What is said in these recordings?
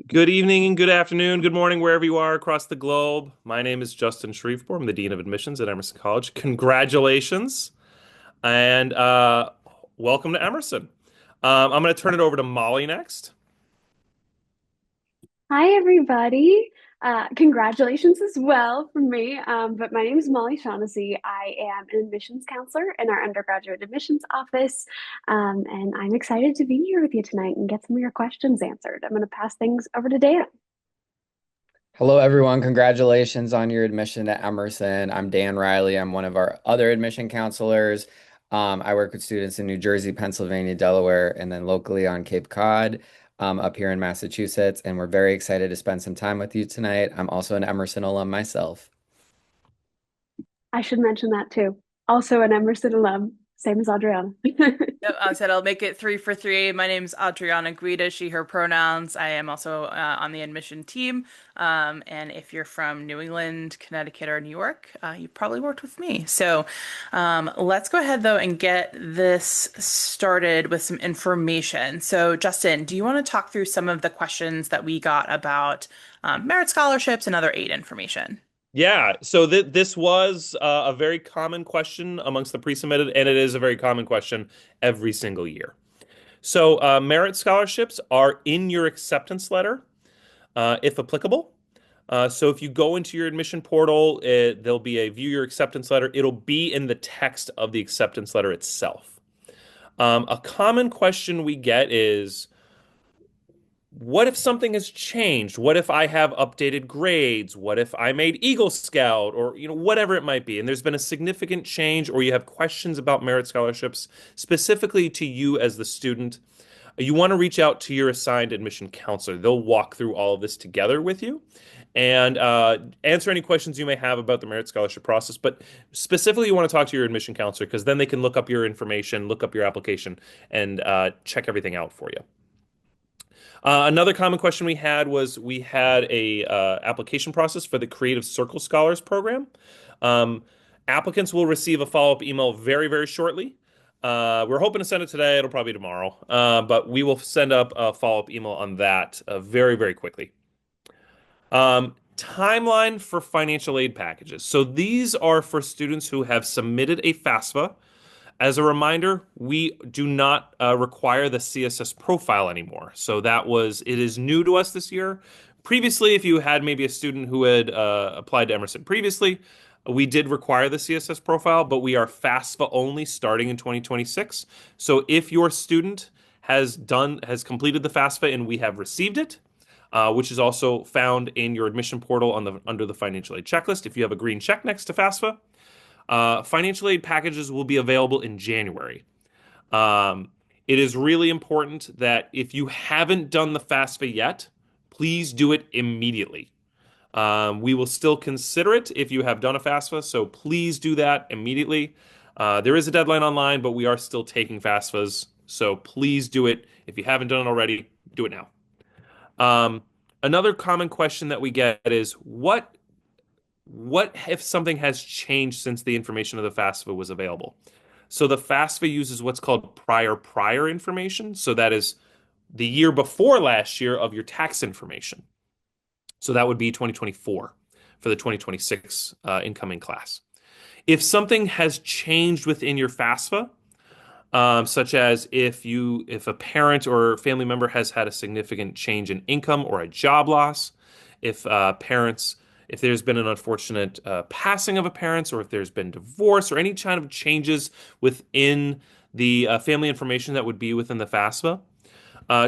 Good evening and good afternoon, good morning, wherever you are across the globe. My name is Justin Shreveport. I'm the Dean of Admissions at Emerson College. Congratulations and welcome to Emerson. I'm going to turn it over to Molly next. Hi, everybody. Congratulations as well from me. But my name is Molly Shaughnessy. I am an admissions counselor in our undergraduate admissions office. And I'm excited to be here with you tonight and get some of your questions answered. I'm going to pass things over to Dan. Hello, everyone. Congratulations on your admission to Emerson. I'm Dan Riley. I'm one of our other admission counselors. I work with students in New Jersey, Pennsylvania, Delaware, and then locally on Cape Cod, up here in Massachusetts. And we're very excited to spend some time with you tonight. I'm also an Emerson alum myself. I should mention that too. Also an Emerson alum, same as Adriana. Yep, I said I'll make it three for three. My name's Adriana Guida, she, her pronouns. I am also on the admission team. And if you're from New England, Connecticut, or New York, you probably worked with me. So let's go ahead, though, and get this started with some information. So, Justin, do you want to talk through some of the questions that we got about merit scholarships and other aid information? Yeah, so this was a very common question amongst the pre-submitted, and it is a very common question every single year. So merit scholarships are in your acceptance letter, if applicable. So if you go into your admission portal, there'll be a view your acceptance letter. It'll be in the text of the acceptance letter itself. A common question we get is, what if something has changed? What if I have updated grades? What if I made Eagle Scout or whatever it might be? And there's been a significant change or you have questions about merit scholarships specifically to you as the student. You want to reach out to your assigned admission counselor. They'll walk through all of this together with you and answer any questions you may have about the merit scholarship process. But specifically, you want to talk to your admission counselor because then they can look up your information, look up your application, and check everything out for you. Another common question we had was we had a application process for the Creative Circle Scholars Program. Um, Applicants will receive a follow-up email very, very shortly. We're hoping to send it today. It'll probably be tomorrow, but we will send up a follow-up email on that very, very quickly. Timeline for financial aid packages. So these are for students who have submitted a FAFSA. As a reminder, we do not require the CSS profile anymore. So it is new to us this year. Previously, if you had maybe a student who had applied to Emerson previously, we did require the CSS profile, but we are FAFSA only starting in 2026. So if your student has completed the FAFSA and we have received it, which is also found in your admission portal under the financial aid checklist, if you have a green check next to FAFSA, financial aid packages will be available in January. It is really important that if you haven't done the FAFSA yet, please do it immediately. We will still consider it if you have done a FAFSA, so please do that immediately. There is a deadline online, but we are still taking FAFSAs, so please do it. If you haven't done it already, do it now. Another common question that we get is what if something has changed since the information of the FAFSA was available? So the FAFSA uses what's called prior information. So that is the year before last year of your tax information. So that would be 2024 for the 2026 incoming class. If something has changed within your FAFSA, such as if a parent or family member has had a significant change in income or a job loss, if if there's been an unfortunate passing of a parent, or if there's been divorce or any kind of changes within the family information that would be within the FAFSA,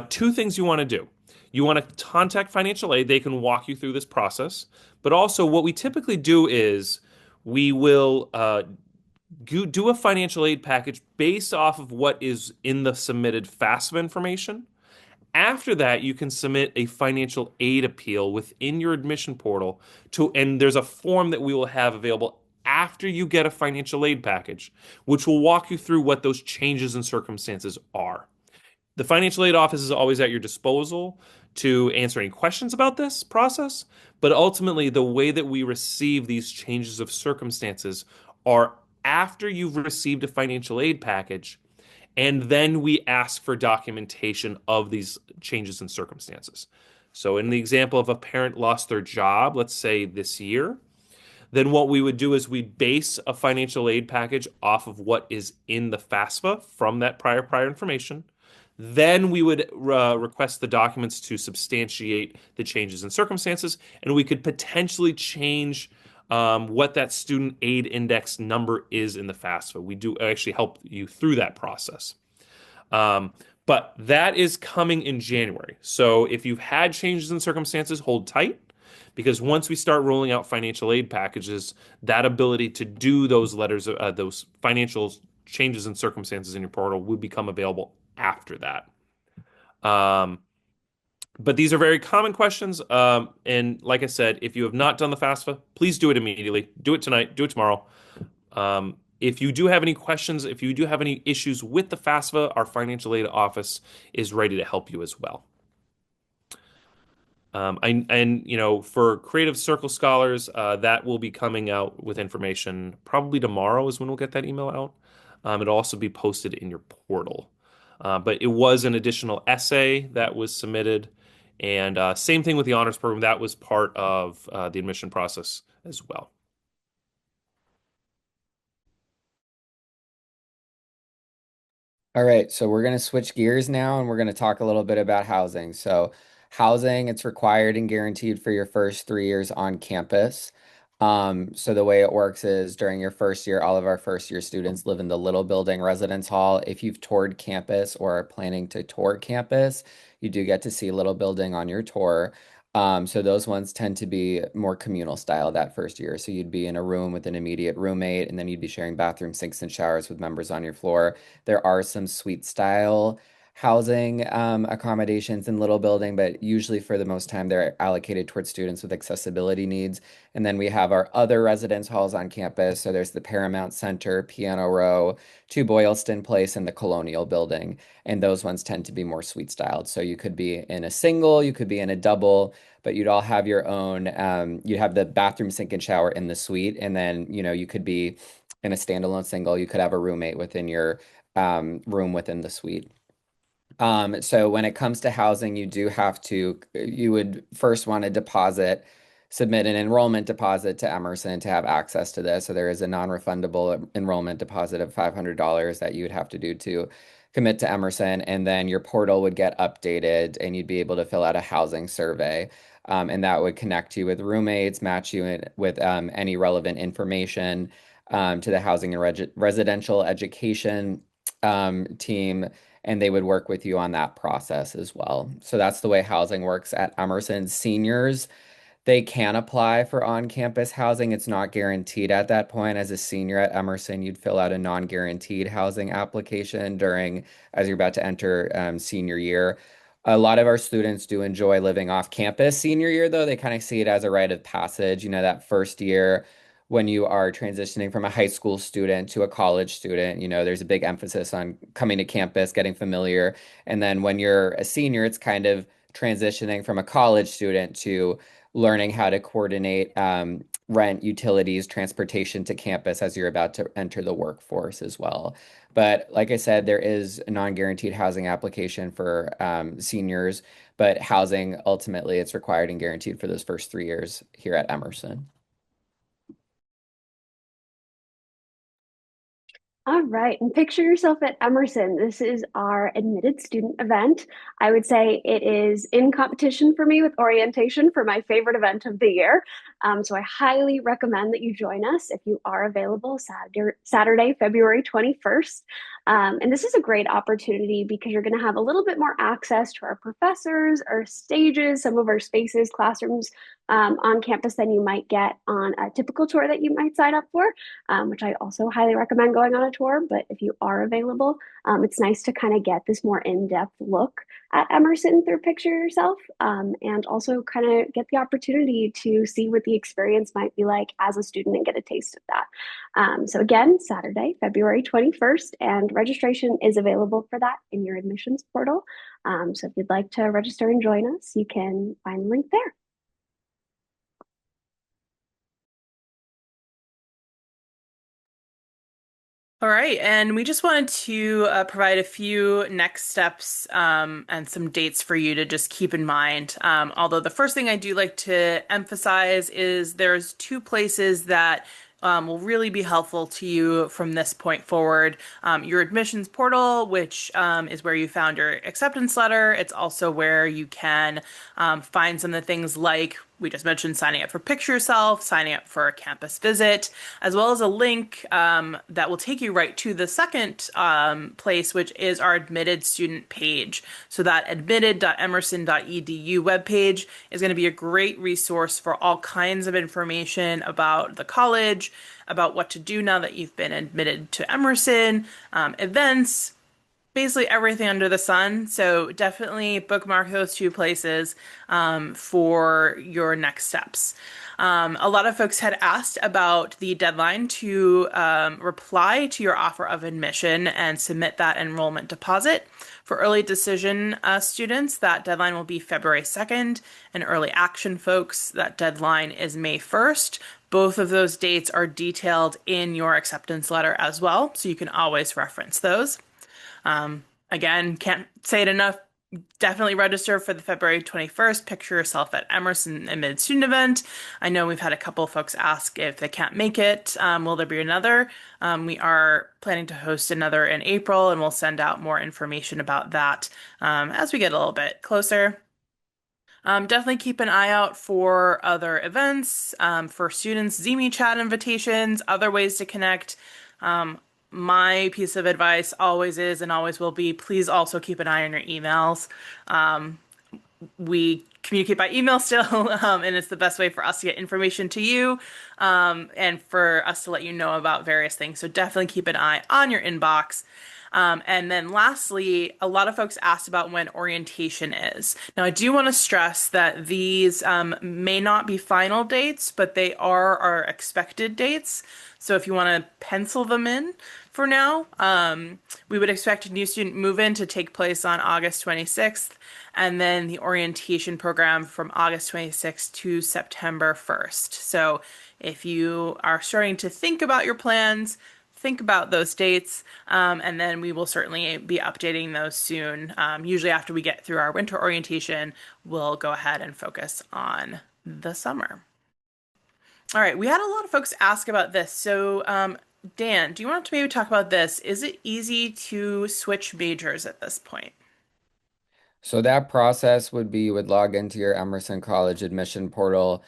two things you want to do. You want to contact financial aid. They can walk you through this process. But also, what we typically do is we will do a financial aid package based off of what is in the submitted FAFSA information. After that, you can submit a financial aid appeal within your admission portal and there's a form that we will have available after you get a financial aid package, which will walk you through what those changes in circumstances are. The financial aid office is always at your disposal to answer any questions about this process, but ultimately, the way that we receive these changes of circumstances are after you've received a financial aid package, and then we ask for documentation of these changes in circumstances. So in the example of a parent lost their job, let's say this year, then what we would do is we'd base a financial aid package off of what is in the FAFSA from that prior information. Then we would request the documents to substantiate the changes in circumstances, and we could potentially change what that student aid index number is in the FAFSA. We do actually help you through that process. Um, but that is coming in January. So if you've had changes in circumstances, hold tight because once we start rolling out financial aid packages, that ability to do those letters, those financial changes in circumstances in your portal would become available after that. Um, but these are very common questions. And like I said, if you have not done the FAFSA, please do it immediately. Do it tonight, do it tomorrow. If you do have any questions, if you do have any issues with the FAFSA, our financial aid office is ready to help you as well. For Creative Circle scholars, that will be coming out with information probably tomorrow is when we'll get that email out. It'll also be posted in your portal. But it was an additional essay that was submitted, and same thing with the honors program. That was part of the admission process as well. All right, so we're going to switch gears now and we're going to talk a little bit about housing. So, housing, it's required and guaranteed for your first 3 years on campus. So the way it works is during your first year, all of our first year students live in the Little Building Residence Hall. If you've toured campus or are planning to tour campus, you do get to see Little Building on your tour. So those ones tend to be more communal style that first year. So you'd be in a room with an immediate roommate, and then you'd be sharing bathroom sinks and showers with members on your floor. There are some suite style housing accommodations in Little Building, but usually for the most time they're allocated towards students with accessibility needs. And then we have our other residence halls on campus. So there's the Paramount Center, Piano Row, 2 Boylston Place, and the Colonial Building. And those ones tend to be more suite styled. So you could be in a single, you could be in a double, but you'd all have your own, you'd have the bathroom sink and shower in the suite. And then, you could be in a standalone single, you could have a roommate within your room within the suite. So when it comes to housing, you would first want to submit an enrollment deposit to Emerson to have access to this. So there is a non-refundable enrollment deposit of $500 that you would have to do to commit to Emerson. And then your portal would get updated and you'd be able to fill out a housing survey. And that would connect you with roommates, match you with any relevant information to the housing and residential education team, and they would work with you on that process as well. So that's the way housing works at Emerson. Seniors, they can apply for on-campus housing. It's not guaranteed at that point. As a senior at Emerson, you'd fill out a non-guaranteed housing application as you're about to enter senior year. A lot of our students do enjoy living off campus senior year, though. They kind of see it as a rite of passage. That first year when you are transitioning from a high school student to a college student, there's a big emphasis on coming to campus, getting familiar. And then when you're a senior, it's kind of transitioning from a college student to learning how to coordinate rent, utilities, transportation to campus as you're about to enter the workforce as well. But like I said, there is a non-guaranteed housing application for seniors, but housing, ultimately, it's required and guaranteed for those first 3 years here at Emerson. All right, and picture yourself at Emerson. This is our admitted student event. I would say it is in competition for me with orientation for my favorite event of the year. So I highly recommend that you join us if you are available Saturday, February 21st. And this is a great opportunity because you're going to have a little bit more access to our professors, our stages, some of our spaces, classrooms on campus than you might get on a typical tour that you might sign up for, which I also highly recommend going on a tour. But if you are available, it's nice to kind of get this more in-depth look at Emerson through Picture Yourself, and also kind of get the opportunity to see what the experience might be like as a student and get a taste of that. So again, Saturday, February 21st, and registration is available for that in your admissions portal. So if you'd like to register and join us, you can find the link there. All right, and we just wanted to provide a few next steps and some dates for you to just keep in mind. Although the first thing I do like to emphasize is there's two places that will really be helpful to you from this point forward. Your admissions portal, which is where you found your acceptance letter. It's also where you can find some of the things like we just mentioned signing up for Picture Yourself, signing up for a campus visit, as well as a link that will take you right to the second place, which is our admitted student page. So that admitted.emerson.edu webpage is going to be a great resource for all kinds of information about the college, about what to do now that you've been admitted to Emerson, events, basically everything under the sun. So definitely bookmark those two places for your next steps. A lot of folks had asked about the deadline to reply to your offer of admission and submit that enrollment deposit. For early decision students, that deadline will be February 2nd, and early action folks, that deadline is May 1st. Both of those dates are detailed in your acceptance letter as well, so you can always reference those. Again, can't say it enough. Definitely register for the February 21st Picture Yourself at Emerson Admitted Student event. I know we've had a couple of folks ask if they can't make it. Will there be another? We are planning to host another in April, and we'll send out more information about that as we get a little bit closer. Definitely keep an eye out for other events, for students, Zeme chat invitations, other ways to connect. My piece of advice always is and always will be, please also keep an eye on your emails. We communicate by email still, and it's the best way for us to get information to you, and for us to let you know about various things. So definitely keep an eye on your inbox. And then lastly, a lot of folks asked about when orientation is. Now, I do want to stress that these may not be final dates, but they are our expected dates. So if you want to pencil them in for now, we would expect a new student move-in to take place on August 26th, and then the orientation program from August 26th to September 1st. So if you are starting to think about your plans, think about those dates, and then we will certainly be updating those soon. Usually after we get through our winter orientation, we'll go ahead and focus on the summer. All right, we had a lot of folks ask about this. So, Dan, do you want to maybe talk about this? Is it easy to switch majors at this point? So that process would be you would log into your Emerson College admission portal.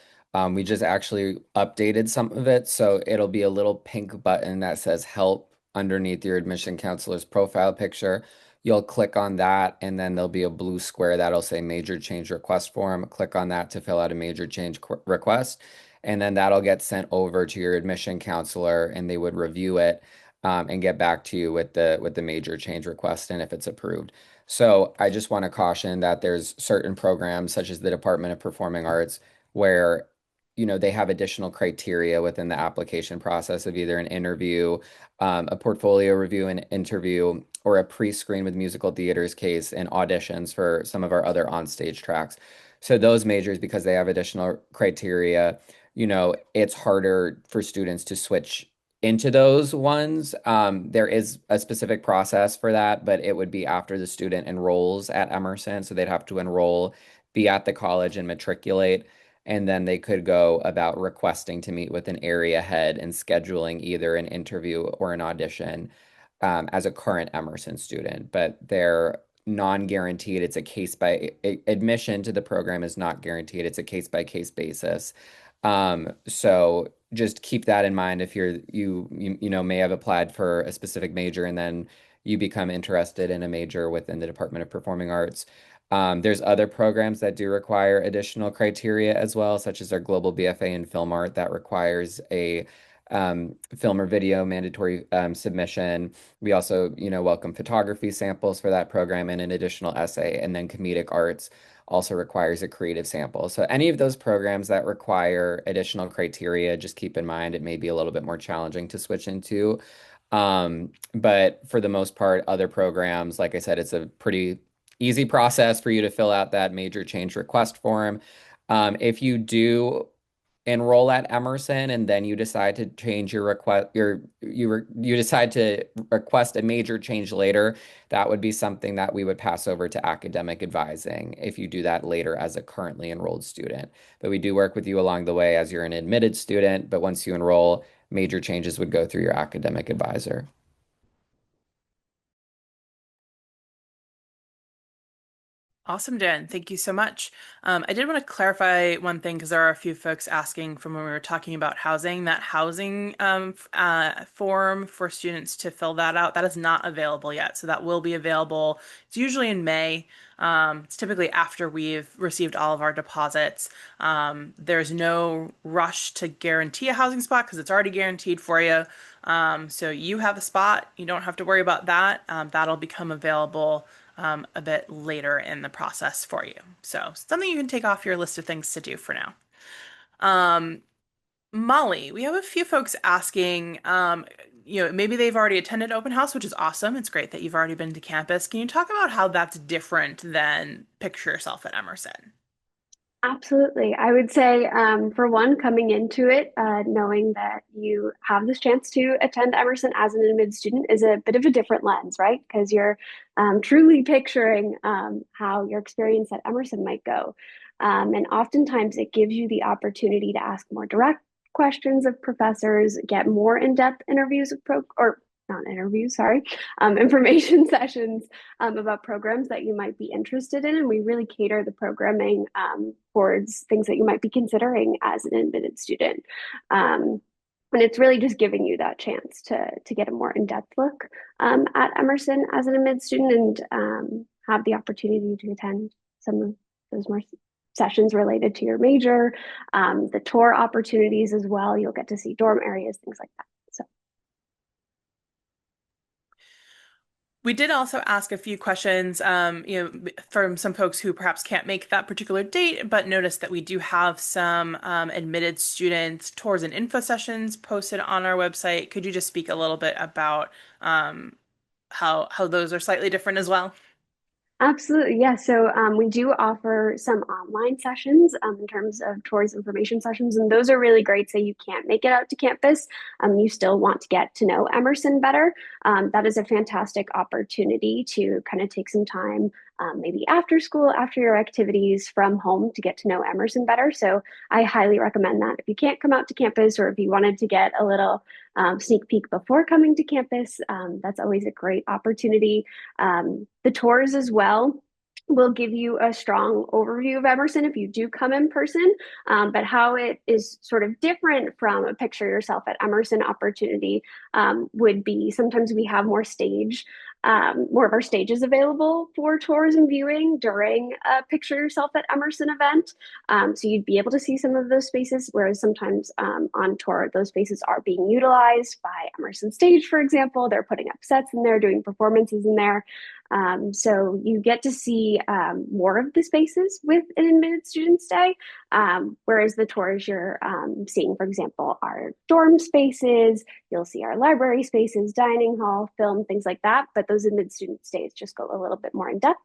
We just actually updated some of it, so it'll be a little pink button that says help underneath your admission counselor's profile picture. You'll click on that, and then there'll be a blue square that'll say major change request form. Click on that to fill out a major change request, and then that'll get sent over to your admission counselor, and they would review it and get back to you with the major change request and if it's approved. So I just want to caution that there's certain programs such as the Department of Performing Arts where they have additional criteria within the application process of either an interview, a portfolio review and interview, or a pre-screen with musical theaters case and auditions for some of our other onstage tracks. So those majors, because they have additional criteria, it's harder for students to switch into those ones. There is a specific process for that, but it would be after the student enrolls at Emerson. So they'd have to enroll, be at the college and matriculate. And then they could go about requesting to meet with an area head and scheduling either an interview or an audition as a current Emerson student. But they're non-guaranteed. It's a case by admission to the program is not guaranteed. It's a case by case basis. So just keep that in mind if you may have applied for a specific major and then you become interested in a major within the Department of Performing Arts. There's other programs that do require additional criteria as well, such as our Global BFA in Film Art that requires a film or video mandatory submission. We also, welcome photography samples for that program and an additional essay, and then comedic arts also requires a creative sample. So any of those programs that require additional criteria, just keep in mind it may be a little bit more challenging to switch into. But for the most part, other programs, like I said, it's a pretty easy process for you to fill out that major change request form. If you do enroll at Emerson and then you decide to change your request, you decide to request a major change later, that would be something that we would pass over to academic advising if you do that later as a currently enrolled student. But we do work with you along the way as you're an admitted student, but once you enroll, major changes would go through your academic advisor. Awesome, Dan. Thank you so much. I did want to clarify one thing because there are a few folks asking from when we were talking about housing, that housing form for students to fill that out, that is not available yet. So that will be available. It's usually in May. It's typically after we've received all of our deposits. There's no rush to guarantee a housing spot because it's already guaranteed for you. So you have a spot. You don't have to worry about that. That'll become available a bit later in the process for you. So something you can take off your list of things to do for now. Um, Molly, we have a few folks asking, maybe they've already attended open house, which is awesome. It's great that you've already been to campus. Can you talk about how that's different than picture yourself at Emerson? Absolutely. I would say, for one, coming into it, knowing that you have this chance to attend Emerson as an admitted student is a bit of a different lens, right? Because you're truly picturing how your experience at Emerson might go. And oftentimes it gives you the opportunity to ask more direct questions of professors, get more in-depth interviews of or not interviews, sorry, information sessions about programs that you might be interested in. And we really cater the programming towards things that you might be considering as an admitted student. And it's really just giving you that chance to get a more in-depth look at Emerson as an admitted student and have the opportunity to attend some of those more sessions related to your major, the tour opportunities as well. You'll get to see dorm areas, things like that. So. We did also ask a few questions, from some folks who perhaps can't make that particular date, but noticed that we do have some admitted student tours and info sessions posted on our website. Could you just speak a little bit about how those are slightly different as well? Absolutely, yeah. So we do offer some online sessions in terms of tours information sessions, and those are really great. Say you can't make it out to campus, you still want to get to know Emerson better. That is a fantastic opportunity to kind of take some time, maybe after school, after your activities from home to get to know Emerson better. So I highly recommend that. If you can't come out to campus or if you wanted to get a little sneak peek before coming to campus, that's always a great opportunity. The tours as well will give you a strong overview of Emerson if you do come in person, but how it is sort of different from a picture yourself at Emerson opportunity would be sometimes we have more of our stages available for tours and viewing during a picture yourself at Emerson event. So you'd be able to see some of those spaces, whereas sometimes on tour, those spaces are being utilized by Emerson Stage, for example. They're putting up sets in there, doing performances in there. So you get to see more of the spaces with an admitted student stay, whereas the tours you're seeing, for example, our dorm spaces, you'll see our library spaces, dining hall, film, things like that. But those admitted student stays just go a little bit more in depth.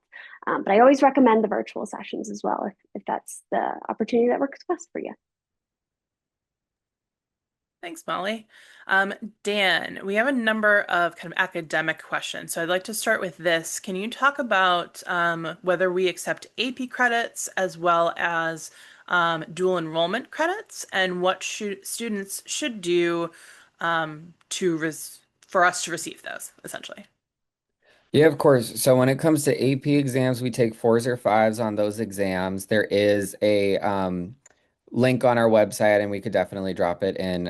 But I always recommend the virtual sessions as well if that's the opportunity that works best for you. Thanks, Molly. Dan, we have a number of kind of academic questions. So I'd like to start with this. Can you talk about whether we accept AP credits as well as dual enrollment credits and what students should do for us to receive those, essentially? Yeah, of course. So when it comes to AP exams, we take fours or fives on those exams. There is a link on our website, and we could definitely drop it in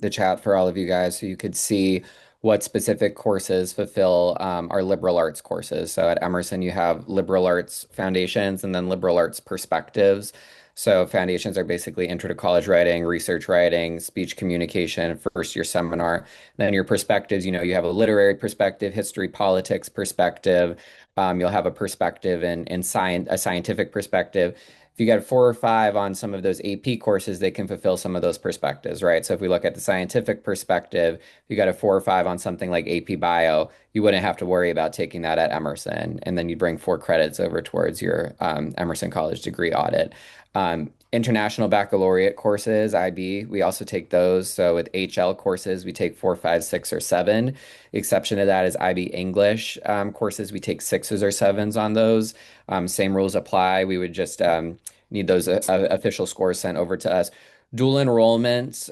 the chat for all of you guys so you could see what specific courses fulfill our liberal arts courses. So at Emerson, you have liberal arts foundations and then liberal arts perspectives. So foundations are basically intro to college writing, research writing, speech communication, first year seminar. Then your perspectives, you have a literary perspective, history, politics perspective. You'll have a perspective in science, a scientific perspective. If you get 4 or 5 on some of those AP courses, they can fulfill some of those perspectives, right? So if we look at the scientific perspective, if you got a 4 or 5 on something like AP Bio, you wouldn't have to worry about taking that at Emerson. And then you bring 4 credits over towards your Emerson College degree audit. International Baccalaureate courses, IB, we also take those. So with HL courses, we take 4, 5, 6, or 7. The exception to that is IB English courses. We take sixes or sevens on those. Same rules apply. We would just need those official scores sent over to us. Dual enrollments,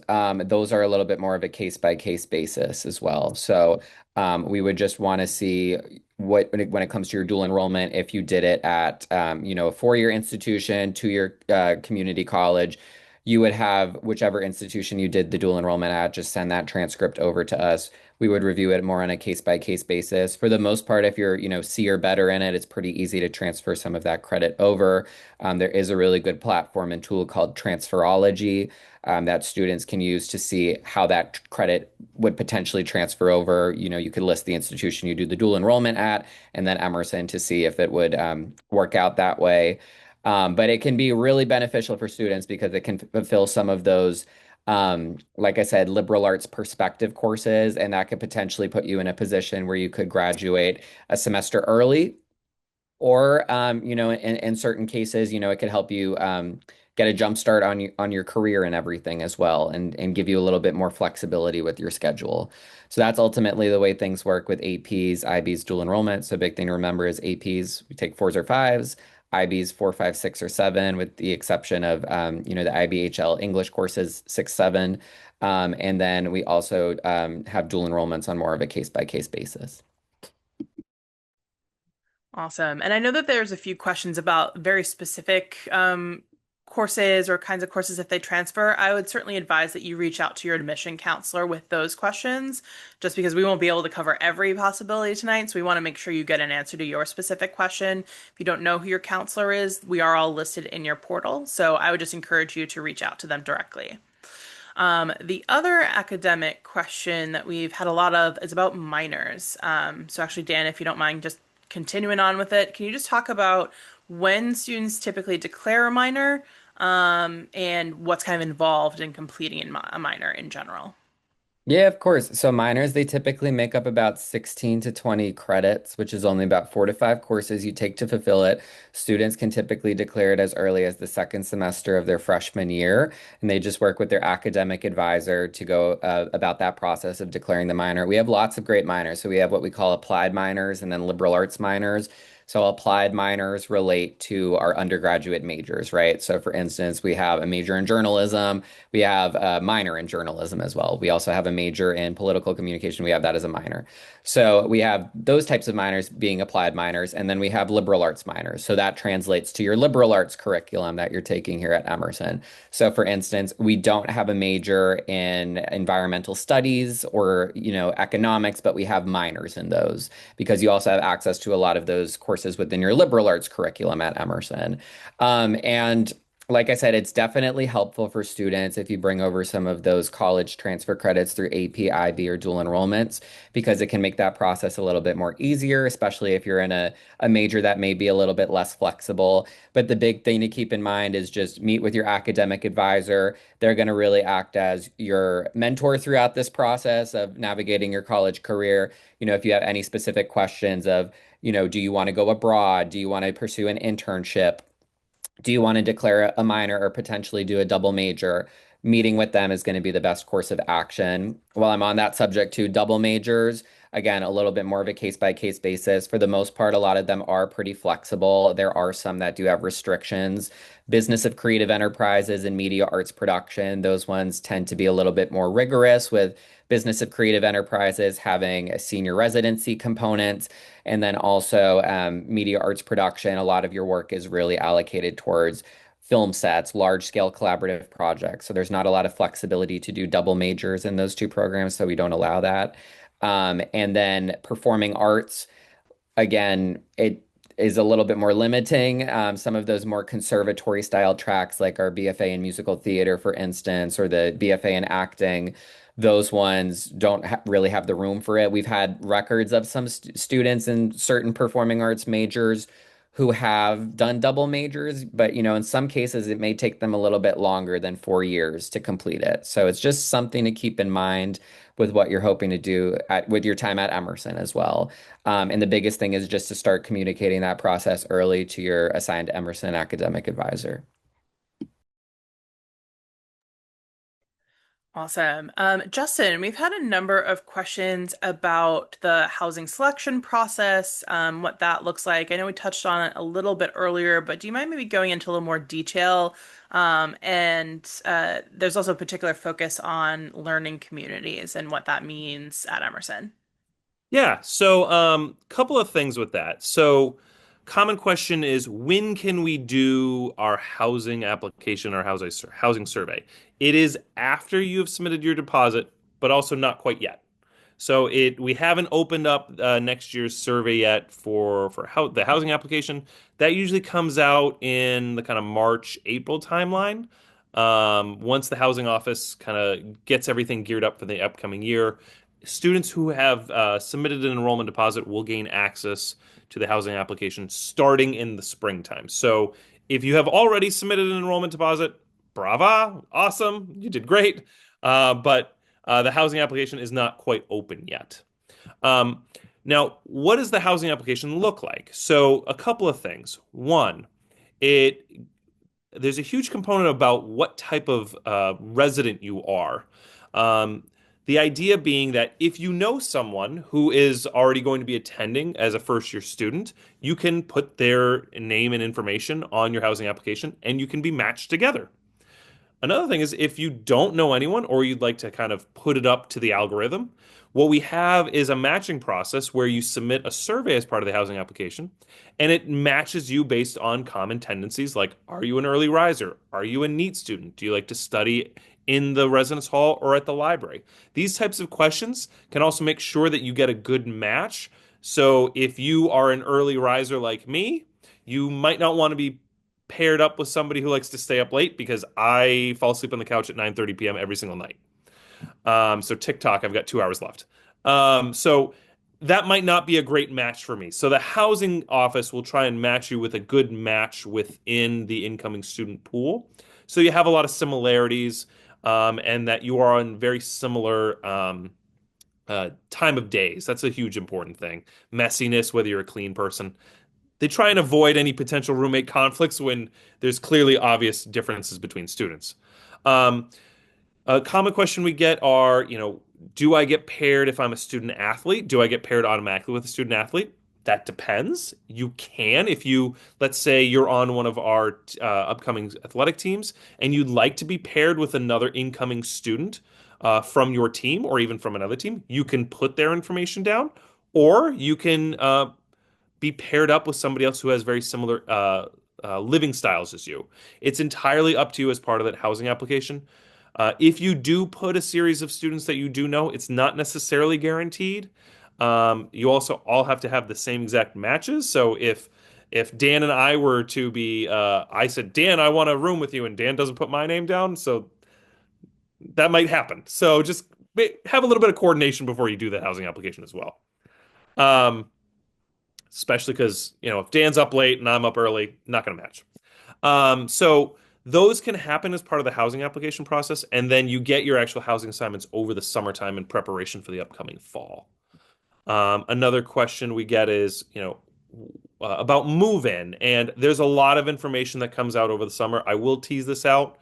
those are a little bit more of a case by case basis as well. So we would just want to see what when it comes to your dual enrollment, if you did it at a 4-year institution, 2-year community college, you would have whichever institution you did the dual enrollment at, just send that transcript over to us. We would review it more on a case by case basis. For the most part, if you're, C or better in it, it's pretty easy to transfer some of that credit over. There is a really good platform and tool called Transferology that students can use to see how that credit would potentially transfer over. You could list the institution you do the dual enrollment at, and then Emerson to see if it would work out that way. But it can be really beneficial for students because it can fulfill some of those, like I said, liberal arts perspective courses, and that could potentially put you in a position where you could graduate a semester early or, in certain cases, it could help you get a jump start on your career and everything as well, and give you a little bit more flexibility with your schedule. So that's ultimately the way things work with APs, IBs, dual enrollment. So a big thing to remember is APs, we take 4s or 5s, IBs 4, 5, 6, or 7, with the exception of the IBHL English courses 6, 7. And then we also have dual enrollments on more of a case by case basis. Awesome. And I know that there's a few questions about very specific courses or kinds of courses if they transfer. I would certainly advise that you reach out to your admission counselor with those questions, just because we won't be able to cover every possibility tonight. So we want to make sure you get an answer to your specific question. If you don't know who your counselor is, we are all listed in your portal. So I would just encourage you to reach out to them directly. The other academic question that we've had a lot of is about minors. So actually, Dan, if you don't mind just continuing on with it, can you just talk about when students typically declare a minor, and what's kind of involved in completing a minor in general? Yeah, of course. So minors, they typically make up about 16 to 20 credits, which is only about 4 to 5 courses you take to fulfill it. Students can typically declare it as early as the second semester of their freshman year, and they just work with their academic advisor to go about that process of declaring the minor. We have lots of great minors. So we have what we call applied minors and then liberal arts minors. So applied minors relate to our undergraduate majors, right? So for instance, we have a major in journalism. We have a minor in journalism as well. We also have a major in political communication. We have that as a minor. So we have those types of minors being applied minors, and then we have liberal arts minors. So that translates to your liberal arts curriculum that you're taking here at Emerson. So for instance, we don't have a major in environmental studies or, economics, but we have minors in those because you also have access to a lot of those courses within your liberal arts curriculum at Emerson. And like I said, it's definitely helpful for students if you bring over some of those college transfer credits through AP, IB, or dual enrollments, because it can make that process a little bit more easier, especially if you're in a major that may be a little bit less flexible. But the big thing to keep in mind is just meet with your academic advisor. They're going to really act as your mentor throughout this process of navigating your college career. If you have any specific questions of, do you want to go abroad? Do you want to pursue an internship? Do you want to declare a minor or potentially do a double major? Meeting with them is going to be the best course of action. While I'm on that subject too, double majors, again, a little bit more of a case by case basis. For the most part, a lot of them are pretty flexible. There are some that do have restrictions. Business of creative enterprises and media arts production, those ones tend to be a little bit more rigorous, with business of creative enterprises having a senior residency component. And then also media arts production, a lot of your work is really allocated towards film sets, large scale collaborative projects. So there's not a lot of flexibility to do double majors in those two programs, so we don't allow that. And then performing arts, again, it is a little bit more limiting. Some of those more conservatory style tracks, like our BFA in musical theater, for instance, or the BFA in acting, those ones don't really have the room for it. We've had records of some students in certain performing arts majors who have done double majors, but in some cases it may take them a little bit longer than 4 years to complete it. So it's just something to keep in mind with what you're hoping to do with your time at Emerson as well. And the biggest thing is just to start communicating that process early to your assigned Emerson academic advisor. Awesome. Justin, we've had a number of questions about the housing selection process, what that looks like. I know we touched on it a little bit earlier, but do you mind maybe going into a little more detail? And there's also a particular focus on learning communities and what that means at Emerson. Yeah, so couple of things with that. So common question is when can we do our housing application, our housing survey? It is after you have submitted your deposit, but also not quite yet. So it we haven't opened up next year's survey yet for the housing application. That usually comes out in the kind of March, April timeline. Once the housing office kind of gets everything geared up for the upcoming year, students who have submitted an enrollment deposit will gain access to the housing application starting in the springtime. So if you have already submitted an enrollment deposit, brava, awesome, you did great. But the housing application is not quite open yet. Um, Now, what does the housing application look like? So, a couple of things. One, it there's a huge component about what type of resident you are. Um, the idea being that if you know someone who is already going to be attending as a first year student, you can put their name and information on your housing application and you can be matched together. Another thing is if you don't know anyone or you'd like to kind of put it up to the algorithm, what we have is a matching process where you submit a survey as part of the housing application and it matches you based on common tendencies like are you an early riser? Are you a neat student? Do you like to study in the residence hall or at the library? These types of questions can also make sure that you get a good match. So if you are an early riser like me, you might not want to be paired up with somebody who likes to stay up late because I fall asleep on the couch at 9:30 p.m. every single night. So TikTok, I've got 2 hours left. So that might not be a great match for me. So the housing office will try and match you with a good match within the incoming student pool. So you have a lot of similarities, and that you are on very similar time of days. That's a huge important thing. Messiness, whether you're a clean person. They try and avoid any potential roommate conflicts when there's clearly obvious differences between students. Um, a common question we get are, do I get paired if I'm a student athlete? Do I get paired automatically with a student athlete? That depends. You can if you, let's say you're on one of our upcoming athletic teams and you'd like to be paired with another incoming student from your team or even from another team, you can put their information down, or you can be paired up with somebody else who has very similar living styles as you. It's entirely up to you as part of that housing application. If you do put a series of students that you do know, it's not necessarily guaranteed. You also all have to have the same exact matches. So if Dan and I were to be, I said, Dan, I want a room with you, and Dan doesn't put my name down, so that might happen. So just have a little bit of coordination before you do the housing application as well. Um, Especially because, if Dan's up late and I'm up early, not going to match. So those can happen as part of the housing application process, and then you get your actual housing assignments over the summertime in preparation for the upcoming fall. Another question we get is, about move-in, and there's a lot of information that comes out over the summer. I will tease this out.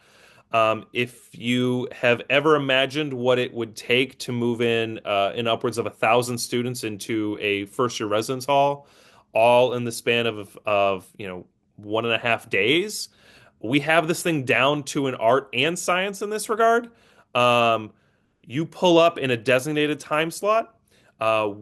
If you have ever imagined what it would take to move in upwards of 1,000 students into a first year residence hall, all in the span of 1.5 days, we have this thing down to an art and science in this regard. Um, you pull up in a designated time slot.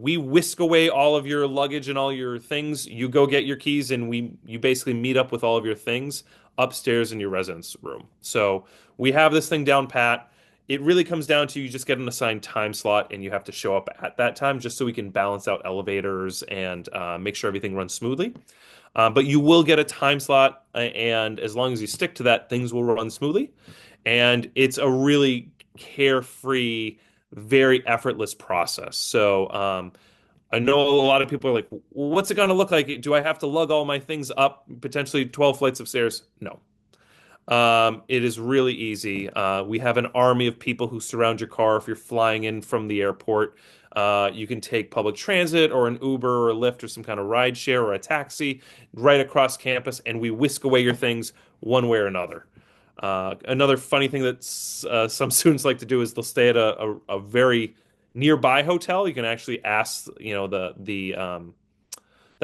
We whisk away all of your luggage and all your things. You go get your keys, and you basically meet up with all of your things upstairs in your residence room. So we have this thing down pat. It really comes down to you just get an assigned time slot and you have to show up at that time just so we can balance out elevators and make sure everything runs smoothly. But you will get a time slot, and as long as you stick to that, things will run smoothly. And it's a really carefree, very effortless process. So I know a lot of people are like, what's it going to look like? Do I have to lug all my things up potentially 12 flights of stairs? No. It is really easy. We have an army of people who surround your car if you're flying in from the airport. You can take public transit or an Uber or a Lyft or some kind of ride share or a taxi right across campus, and we whisk away your things one way or another. Another funny thing that some students like to do is they'll stay at a very nearby hotel. You can actually ask, the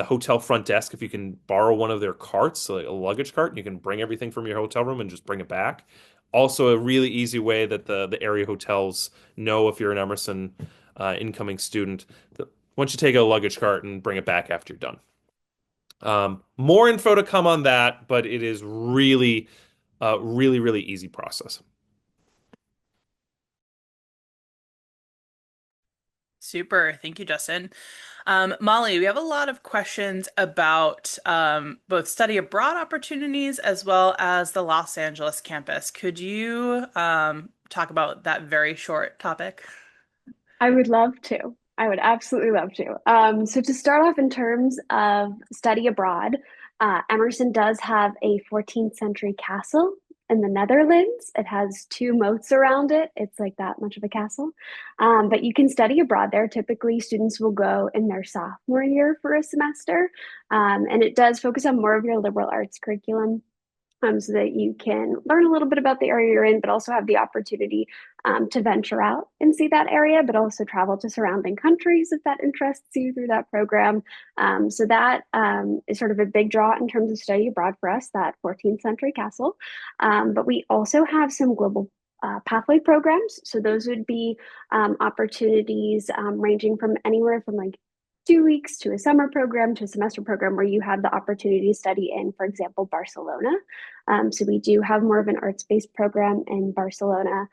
hotel front desk if you can borrow one of their carts, so like a luggage cart, and you can bring everything from your hotel room and just bring it back. Also, a really easy way that the area hotels know if you're an Emerson incoming student. Once you take a luggage cart and bring it back after you're done. More info to come on that, but it is really easy process. Super. Thank you, Justin. Molly, we have a lot of questions about both study abroad opportunities as well as the Los Angeles campus. Could you talk about that very short topic? I would love to. I would absolutely love to. So to start off in terms of study abroad, Emerson does have a 14th century castle in the Netherlands. It has two moats around it. It's like that much of a castle. But you can study abroad there. Typically, students will go in their sophomore year for a semester. And it does focus on more of your liberal arts curriculum, so that you can learn a little bit about the area you're in, but also have the opportunity to venture out and see that area, but also travel to surrounding countries if that interests you through that program. So that is sort of a big draw in terms of study abroad for us, that 14th century castle. But we also have some global pathway programs. So those would be opportunities ranging from anywhere from like 2 weeks to a summer program to a semester program where you have the opportunity to study in, for example, Barcelona. So we do have more of an arts-based program in Barcelona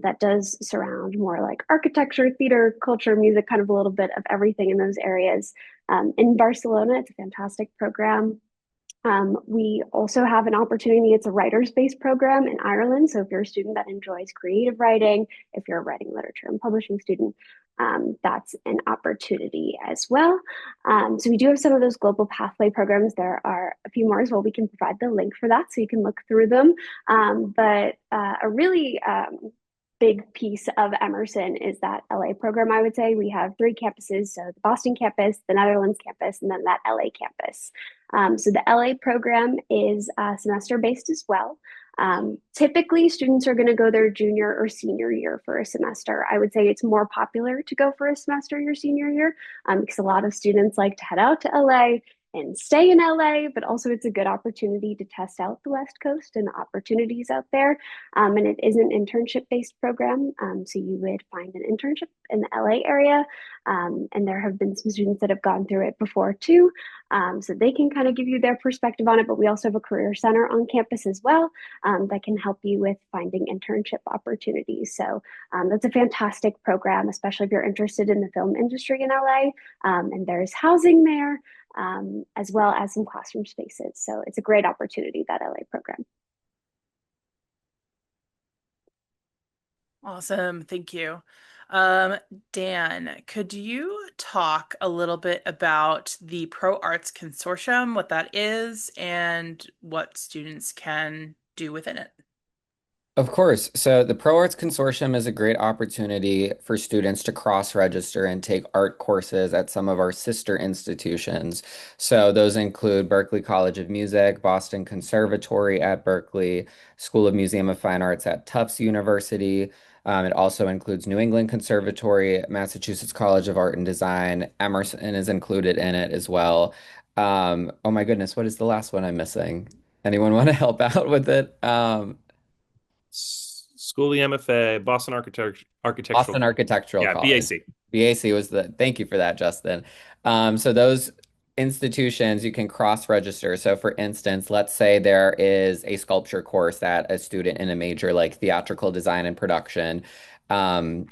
that does surround more like architecture, theater, culture, music, kind of a little bit of everything in those areas. In Barcelona, it's a fantastic program. We also have an opportunity, it's a writers-based program in Ireland. So if you're a student that enjoys creative writing, if you're a writing, literature, and publishing student, that's an opportunity as well. So we do have some of those global pathway programs. There are a few more as well. We can provide the link for that so you can look through them. But a really big piece of Emerson is that LA program, I would say. We have three campuses, so the Boston campus, the Netherlands campus, and then that LA campus. So the LA program is semester based as well. Typically, students are going to go their junior or senior year for a semester. I would say it's more popular to go for a semester your senior year because a lot of students like to head out to LA and stay in LA, but also it's a good opportunity to test out the West Coast and the opportunities out there. And it is an internship-based program, so you would find an internship in the LA area. And there have been some students that have gone through it before too, so they can kind of give you their perspective on it. But we also have a career center on campus as well that can help you with finding internship opportunities. So that's a fantastic program, especially if you're interested in the film industry in LA. And there's housing there, as well as some classroom spaces. So it's a great opportunity, that LA program. Awesome. Thank you. Dan, could you talk a little bit about the Pro Arts Consortium, what that is, and what students can do within it? Of course. So the Pro Arts Consortium is a great opportunity for students to cross-register and take art courses at some of our sister institutions. So those include Berklee College of Music, Boston Conservatory at Berkeley, School of Museum of Fine Arts at Tufts University. It also includes New England Conservatory, Massachusetts College of Art and Design. Emerson is included in it as well. Oh my goodness, what is the last one I'm missing? Anyone want to help out with it? School of the MFA, Boston Architectural. Boston Architectural Yeah, College. BAC. BAC was the, thank you for that, Justin. So those institutions you can cross-register. So for instance, let's say there is a sculpture course that a student in a major like theatrical design and production um,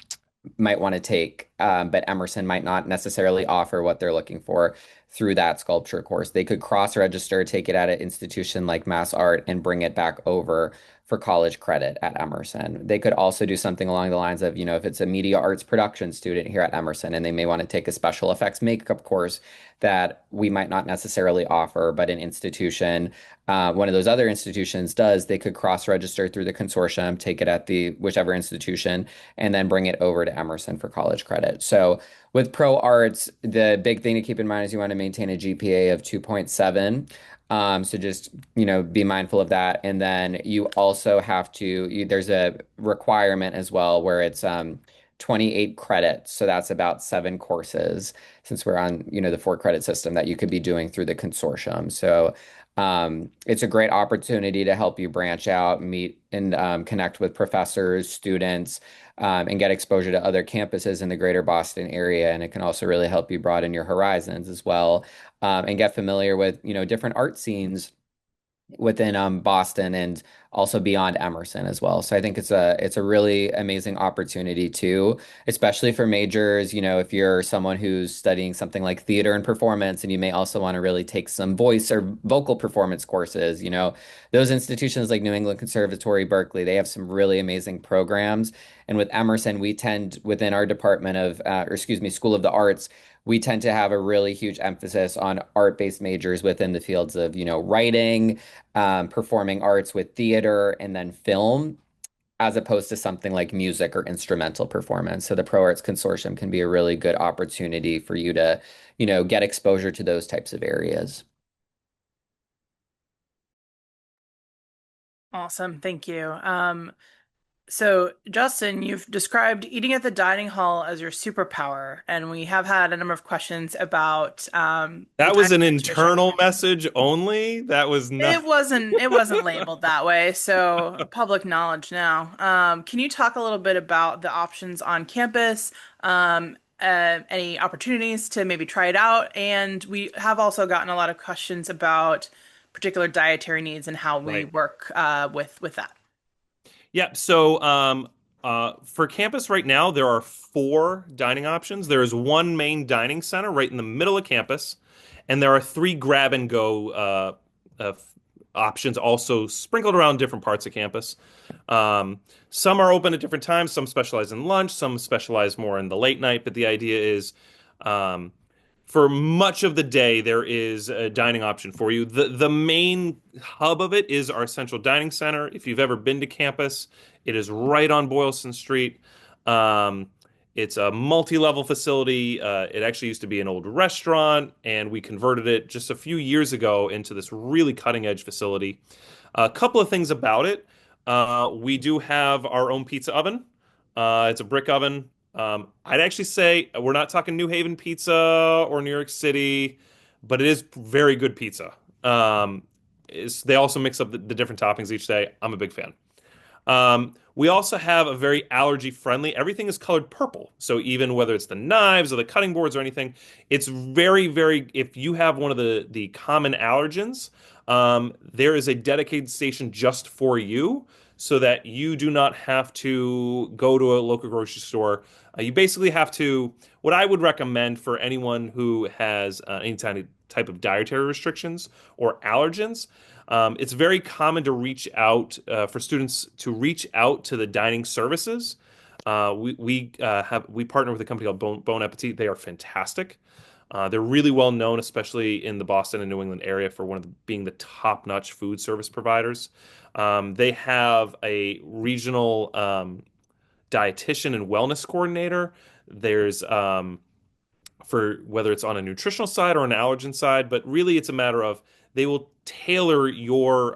might want to take, but Emerson might not necessarily offer what they're looking for through that sculpture course. They could cross-register, take it at an institution like Mass Art, and bring it back over for college credit at Emerson. They could also do something along the lines of, if it's a media arts production student here at Emerson and they may want to take a special effects makeup course that we might not necessarily offer, but an institution, one of those other institutions does, they could cross-register through the consortium, take it at the whichever institution, and then bring it over to Emerson for college credit. So with pro arts, the big thing to keep in mind is you want to maintain a GPA of 2.7. So just, be mindful of that. And then you also have to, there's a requirement as well where it's 28 credits. So that's about 7 courses since we're on, the 4 credit system that you could be doing through the consortium. So it's a great opportunity to help you branch out, meet and connect with professors, students, and get exposure to other campuses in the greater Boston area. And it can also really help you broaden your horizons as well, and get familiar with, different art scenes within Boston and also beyond Emerson as well. So I think it's a really amazing opportunity too, especially for majors, if you're someone who's studying something like theater and performance and you may also want to really take some voice or vocal performance courses, those institutions like New England Conservatory, Berkeley, they have some really amazing programs. And with Emerson, we tend within our department of, or excuse me, School of the Arts, we tend to have a really huge emphasis on art-based majors within the fields of, writing, performing arts with theater and then film, as opposed to something like music or instrumental performance. So the Pro Arts Consortium can be a really good opportunity for you to, get exposure to those types of areas. Awesome. Thank you. So, Justin, you've described eating at the dining hall as your superpower, and we have had a number of questions about the That was dining an situation. internal message only. That was not. It wasn't labeled that way, so public knowledge now. Can you talk a little bit about the options on campus, any opportunities to maybe try it out? And we have also gotten a lot of questions about particular dietary needs and how we Right. work with that. Yeah. So, for campus right now, there are 4 dining options. There is one main dining center right in the middle of campus, and there are 3 grab and go uh, options also sprinkled around different parts of campus. Some are open at different times. Some specialize in lunch. Some specialize more in the late night. But the idea is, um, for much of the day, there is a dining option for you. The main hub of it is our central dining center. If you've ever been to campus, it is right on Boylston Street. Um, it's a multi-level facility. It actually used to be an old restaurant, and we converted it just a few years ago into this really cutting-edge facility. A couple of things about it. We do have our own pizza oven. It's a brick oven. I'd actually say we're not talking New Haven pizza or New York City, but it is very good pizza. They also mix up the different toppings each day. I'm a big fan. We also have a very allergy friendly. Everything is colored purple. So even whether it's the knives or the cutting boards or anything, it's very, very, if you have one of the common allergens, there is a dedicated station just for you so that you do not have to go to a local grocery store. You basically have to, what I would recommend for anyone who has any type of dietary restrictions or allergens, it's very common to reach out for students to reach out to the dining services. We partner with a company called Bon Appetit. They are fantastic. They're really well known, especially in the Boston and New England area, for being the top-notch food service providers. They have a regional dietitian and wellness coordinator. There's for whether it's on a nutritional side or an allergen side, but really it's a matter of they will tailor your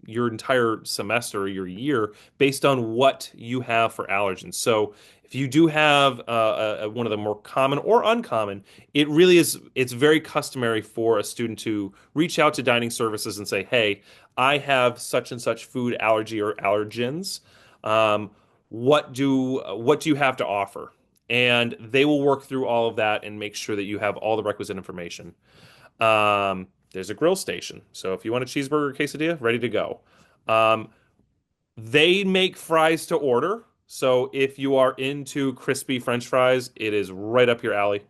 entire semester or your year based on what you have for allergens. So if you do have one of the more common or uncommon, it's very customary for a student to reach out to dining services and say, "Hey, I have such and such food allergy or allergens. Um, what do you have to offer?" And they will work through all of that and make sure that you have all the requisite information. There's a grill station, so if you want a cheeseburger or quesadilla, ready to go. Um, they make fries to order, so if you are into crispy French fries, it is right up your alley.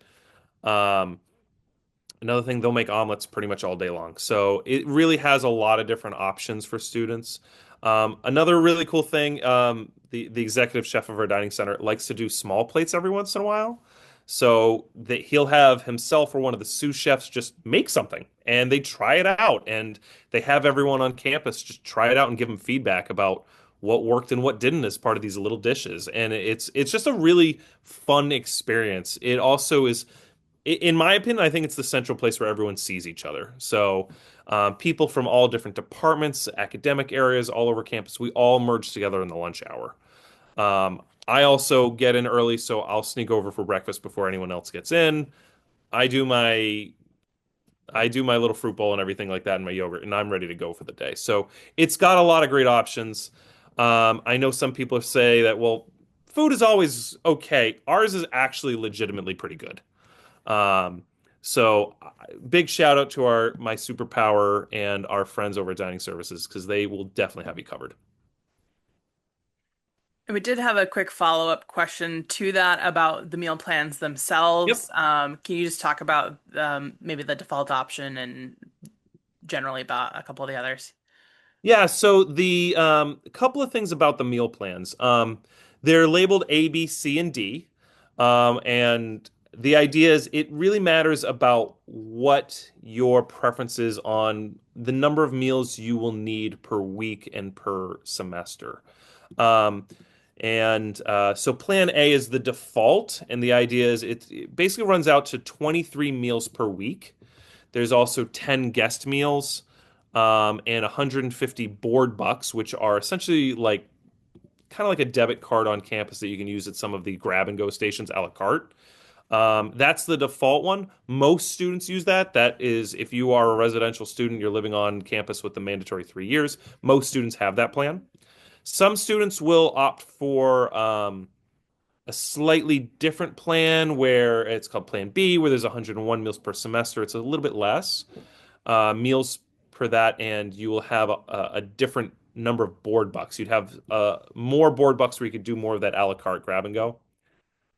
Um, Another thing, they'll make omelets pretty much all day long. So it really has a lot of different options for students. Another really cool thing, the executive chef of our dining center likes to do small plates every once in a while. So that he'll have himself or one of the sous chefs just make something and they try it out and they have everyone on campus just try it out and give them feedback about what worked and what didn't as part of these little dishes. And it's just a really fun experience. It also is in my opinion, I think it's the central place where everyone sees each other. So, people from all different departments, academic areas, all over campus, we all merge together in the lunch hour. I also get in early, so I'll sneak over for breakfast before anyone else gets in. I do my I do my little fruit bowl and everything like that and my yogurt, and I'm ready to go for the day. So it's got a lot of great options. I know some people say that, well, food is always okay. Ours is actually legitimately pretty good. Um, big shout out to our my superpower and our friends over at Dining Services because they will definitely have you covered. And we did have a quick follow-up question to that about the meal plans Yep. themselves. Can you just talk about maybe the default option and generally about a couple of the others? Yeah, so the couple of things about the meal plans. They're labeled A, B, C, and D. And the idea is it really matters about what your preferences on the number of meals you will need per week and per semester. Um, so Plan A is the default, and the idea is it basically runs out to 23 meals per week. There's also 10 guest meals, and 150 board bucks, which are essentially like kind of like a debit card on campus that you can use at some of the grab and go stations a la carte. That's the default one. Most students use that. That is, if you are a residential student, you're living on campus with the mandatory 3 years. Most students have that plan. Some students will opt for a slightly different plan where it's called Plan B, where there's 101 meals per semester. It's a little bit less meals per that, and you will have a different number of board bucks. You'd have more board bucks where you could do more of that a la carte grab and go.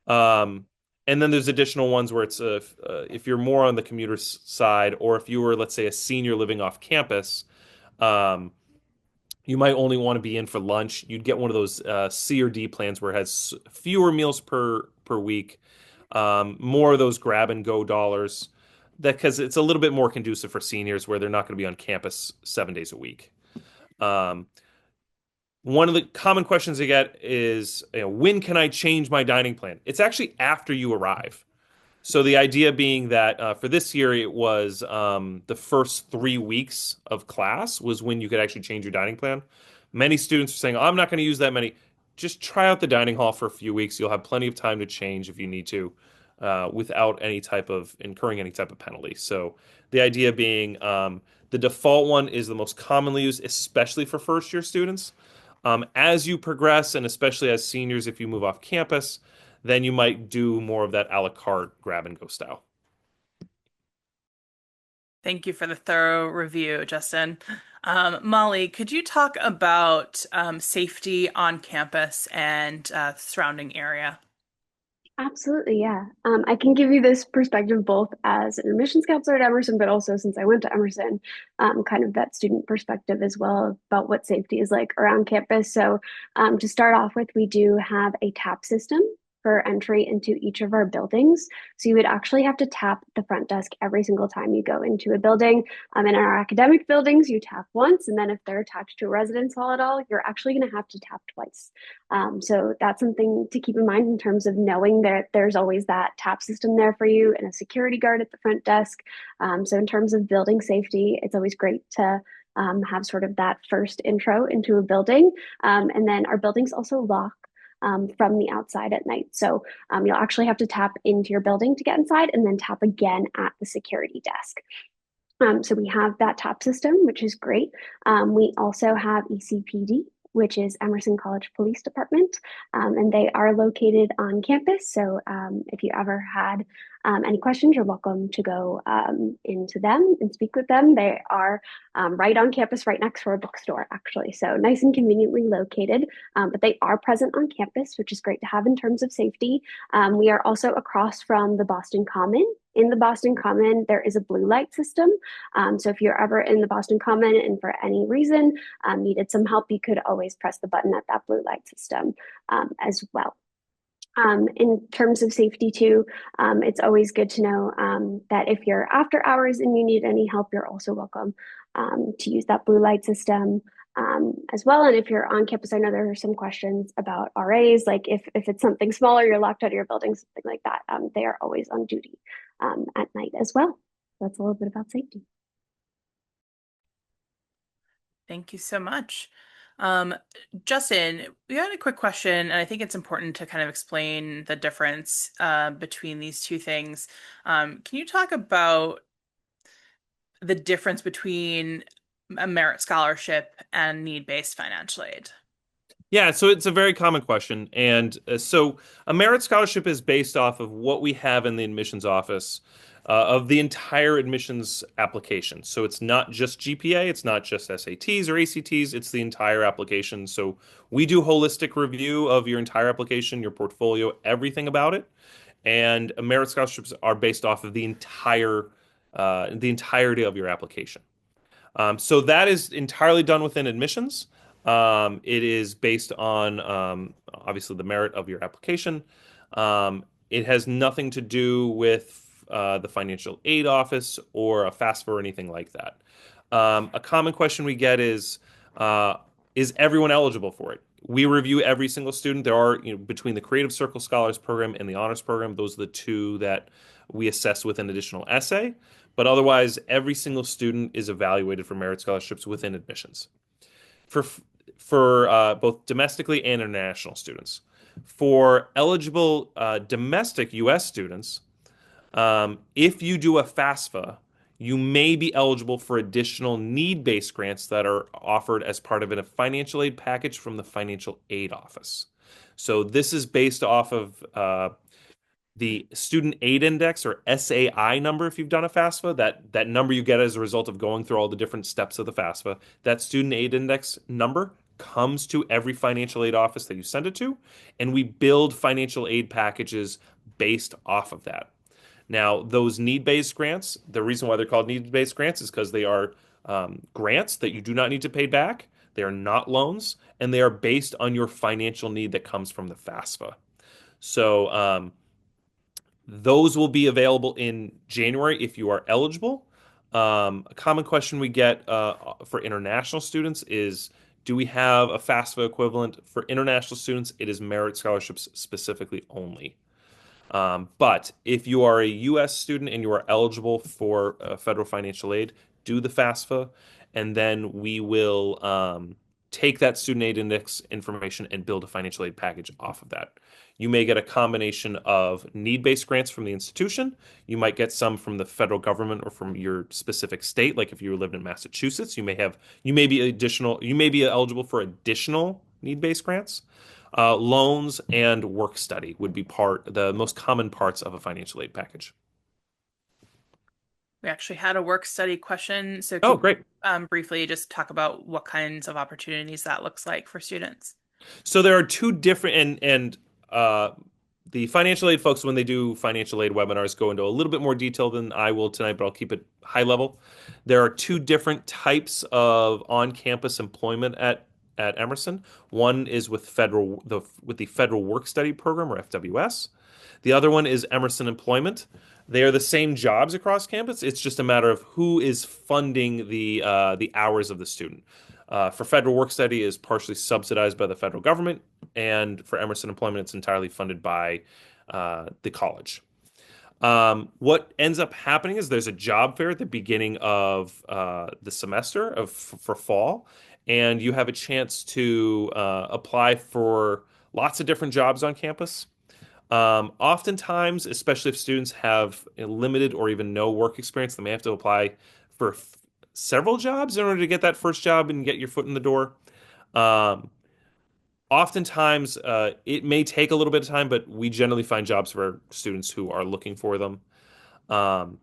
Um, and then there's additional ones where it's if you're more on the commuter side, or if you were, let's say, a senior living off campus, um, you might only want to be in for lunch. You'd get one of those C or D plans where it has fewer meals per week, more of those grab and go dollars. That because it's a little bit more conducive for seniors where they're not going to be on campus 7 days a week. Um, One of the common questions I get is, when can I change my dining plan? It's actually after you arrive. So the idea being that for this year, it was the first 3 weeks of class was when you could actually change your dining plan. Many students are saying, I'm not going to use that many. Just try out the dining hall for a few weeks. You'll have plenty of time to change if you need to, without any type of incurring any type of penalty. So the idea being the default one is the most commonly used, especially for first year students. As you progress, and especially as seniors, if you move off campus, then you might do more of that a la carte grab and go style. Thank you for the thorough review, Justin. Molly, could you talk about safety on campus and surrounding area? Absolutely, yeah. I can give you this perspective both as an admissions counselor at Emerson, but also since I went to Emerson, kind of that student perspective as well about what safety is like around campus. So, to start off with, we do have a tap system for entry into each of our buildings. So you would actually have to tap the front desk every single time you go into a building. In our academic buildings, you tap once, and then if they're attached to a residence hall at all, you're actually going to have to tap twice. So that's something to keep in mind in terms of knowing that there's always that tap system there for you and a security guard at the front desk. So in terms of building safety, it's always great to have sort of that first intro into a building. And then our buildings also lock from the outside at night. So you'll actually have to tap into your building to get inside and then tap again at the security desk. So we have that tap system, which is great. We also have ECPD, which is Emerson College Police Department, and they are located on campus. So if you ever had any questions, you're welcome to go into them and speak with them. They are right on campus, right next to our bookstore, actually. So nice and conveniently located, but they are present on campus, which is great to have in terms of safety. We are also across from the Boston Common. In the Boston Common, there is a blue light system. So if you're ever in the Boston Common and for any reason needed some help, you could always press the button at that blue light system as well. In terms of safety too, it's always good to know that if you're after hours and you need any help, you're also welcome to use that blue light system. as well. And if you're on campus, I know there are some questions about RAs, like if it's something smaller, you're locked out of your building, something like that. They are always on duty at night as well. That's a little bit about safety. Thank you so much. Um, Justin, we had a quick question, and I think it's important to kind of explain the difference between these two things. Can you talk about the difference between a merit scholarship and need-based financial aid? Yeah, so it's a very common question. And so a merit scholarship is based off of what we have in the admissions office of the entire admissions application. So it's not just GPA, it's not just SATs or ACTs, it's the entire application. So we do holistic review of your entire application, your portfolio, everything about it. And merit scholarships are based off of the entirety of your application. So that is entirely done within admissions. It is based on obviously the merit of your application. It has nothing to do with the financial aid office or a FAFSA or anything like that. A common question we get is everyone eligible for it? We review every single student. There are, between the Creative Circle Scholars Program and the Honors Program, those are the two that we assess with an additional essay. But otherwise, every single student is evaluated for merit scholarships within admissions for both domestically and international students. For eligible domestic U.S. students, if you do a FAFSA, you may be eligible for additional need-based grants that are offered as part of a financial aid package from the financial aid office. So this is based off of the student aid index or SAI number if you've done a FAFSA, that number you get as a result of going through all the different steps of the FAFSA. That student aid index number comes to every financial aid office that you send it to, and we build financial aid packages based off of that. Now, those need-based grants, the reason why they're called need-based grants is because they are grants that you do not need to pay back. They are not loans, and they are based on your financial need that comes from the FAFSA. So, those will be available in January if you are eligible. A common question we get for international students is, do we have a FAFSA equivalent? For international students, it is merit scholarships specifically only. But if you are a U.S. student and you are eligible for federal financial aid, do the FAFSA, and then we will take that student aid index information and build a financial aid package off of that. You may get a combination of need-based grants from the institution. You might get some from the federal government or from your specific state. Like if you live in Massachusetts, you may be eligible for additional need-based grants. Loans and work study would be the most common parts of a financial aid package. We actually had a work study question, so Oh, can great. you briefly just talk about what kinds of opportunities that looks like for students? So there are two different and the financial aid folks, when they do financial aid webinars, go into a little bit more detail than I will tonight, but I'll keep it high level. There are two different types of on-campus employment at Emerson. One is with the Federal Work Study Program, or FWS. The other one is Emerson Employment. They are the same jobs across campus. It's just a matter of who is funding the hours of the student. For Federal Work Study is partially subsidized by the federal government, and for Emerson Employment, it's entirely funded by the college. What ends up happening is there's a job fair at the beginning of the semester for fall, and you have a chance to apply for lots of different jobs on campus. Oftentimes, especially if students have limited or even no work experience, they may have to apply for several jobs in order to get that first job and get your foot in the door. Um, Oftentimes, it may take a little bit of time, but we generally find jobs for students who are looking for them. Um,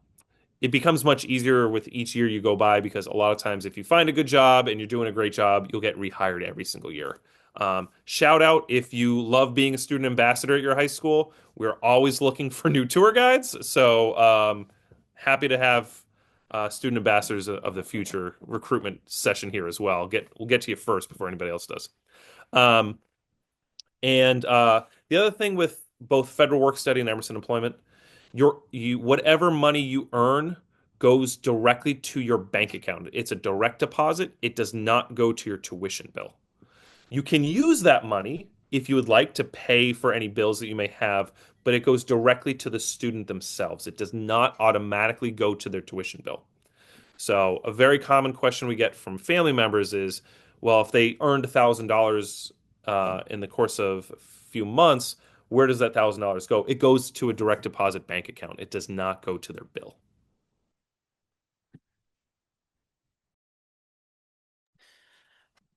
it becomes much easier with each year you go by because a lot of times, if you find a good job and you're doing a great job, you'll get rehired every single year. Shout out if you love being a student ambassador at your high school. We're always looking for new tour guides. So happy to have student ambassadors of the future recruitment session here as well. We'll get to you first before anybody else does. Um, and the other thing with both Federal Work Study and Emerson Employment, whatever money you earn goes directly to your bank account. It's a direct deposit. It does not go to your tuition bill. You can use that money if you would like to pay for any bills that you may have, but it goes directly to the student themselves. It does not automatically go to their tuition bill. So, a very common question we get from family members is, well, if they earned $1,000 in the course of a few months, where does that $1,000 go? It goes to a direct deposit bank account. It does not go to their bill.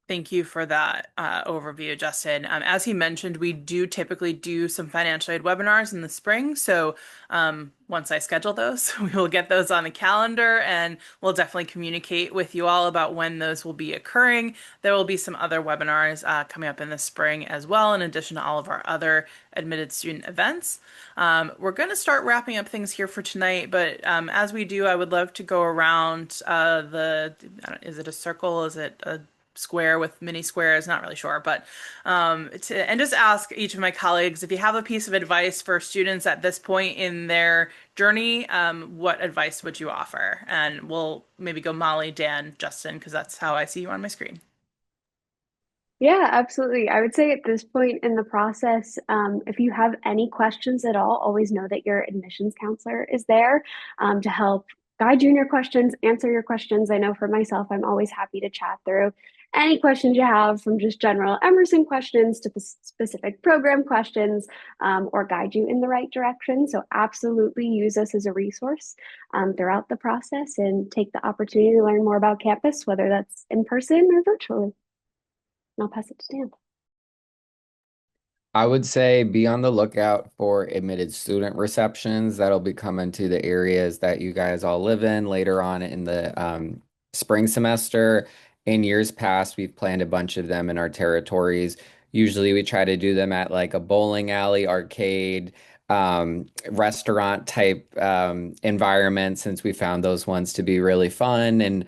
Thank you for that overview, Justin. As he mentioned, we do typically do some financial aid webinars in the spring. So once I schedule those, we will get those on the calendar and we'll definitely communicate with you all about when those will be occurring. There will be some other webinars coming up in the spring as well, in addition to all of our other admitted student events. We're going to start wrapping up things here for tonight, but as we do, I would love to go around is it a circle? Is it a square with mini squares, not really sure, but and just ask each of my colleagues if you have a piece of advice for students at this point in their journey, what advice would you offer? And we'll maybe go Molly, Dan, Justin, because that's how I see you on my screen. Yeah, absolutely. I would say at this point in the process, if you have any questions at all, always know that your admissions counselor is there to help guide you in your questions, answer your questions. I know for myself, I'm always happy to chat through any questions you have, from just general Emerson questions to the specific program questions, or guide you in the right direction. So absolutely use us as a resource throughout the process and take the opportunity to learn more about campus, whether that's in person or virtually. I'll pass it to Dan. I would say be on the lookout for admitted student receptions that'll be coming to the areas that you guys all live in later on in the spring semester. In years past, we've planned a bunch of them in our territories. Usually, we try to do them at like a bowling alley, arcade, restaurant type environment, since we found those ones to be really fun. And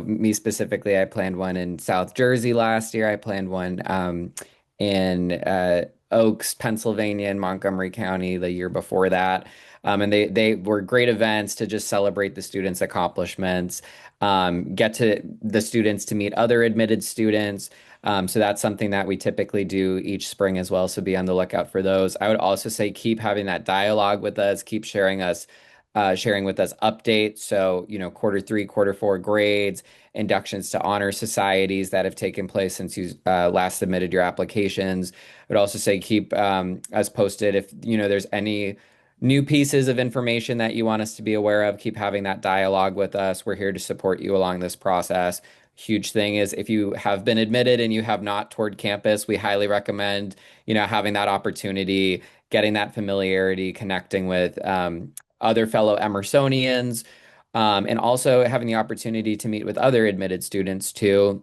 me specifically, I planned one in South Jersey last year. I planned one in Oaks, Pennsylvania, and Montgomery County the year before that. And they were great events to just celebrate the students' accomplishments, get to the students to meet other admitted students. So that's something that we typically do each spring as well. So be on the lookout for those. I would also say keep having that dialogue with us, keep sharing with us updates. So, Q3, Q4 grades, inductions to honor societies that have taken place since you last submitted your applications. I would also say keep us posted if, there's any new pieces of information that you want us to be aware of. Keep having that dialogue with us. We're here to support you along this process. Huge thing is if you have been admitted and you have not toured campus, we highly recommend, having that opportunity, getting that familiarity, connecting with other fellow Emersonians, and also having the opportunity to meet with other admitted students too.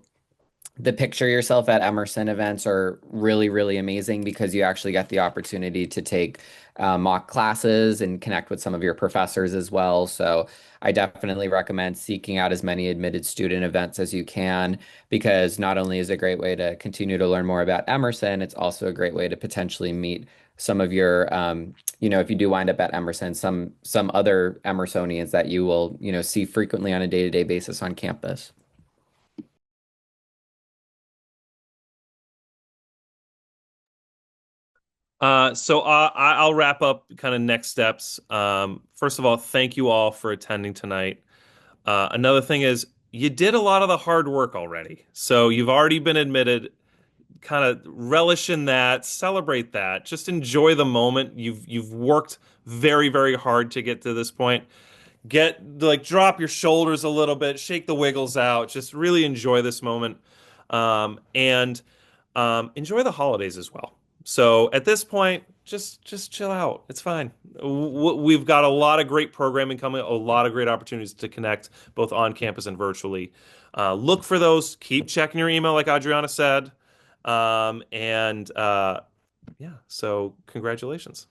The picture yourself at Emerson events are really, really amazing because you actually get the opportunity to take mock classes and connect with some of your professors as well. So I definitely recommend seeking out as many admitted student events as you can, because not only is it a great way to continue to learn more about Emerson, it's also a great way to potentially meet some of your, if you do wind up at Emerson, some other Emersonians that you will, see frequently on a day-to-day basis on campus. I'll wrap up kind of next steps. First of all, thank you all for attending tonight. Another thing is you did a lot of the hard work already. So you've already been admitted. Kind of relish in that, celebrate that, just enjoy the moment. You've worked very, very hard to get to this point. Drop your shoulders a little bit, shake the wiggles out, just really enjoy this moment. And enjoy the holidays as well. So at this point, just chill out. It's fine. We've got a lot of great programming coming, a lot of great opportunities to connect both on campus and virtually. Look for those. Keep checking your email, like Adriana said. Yeah, so congratulations.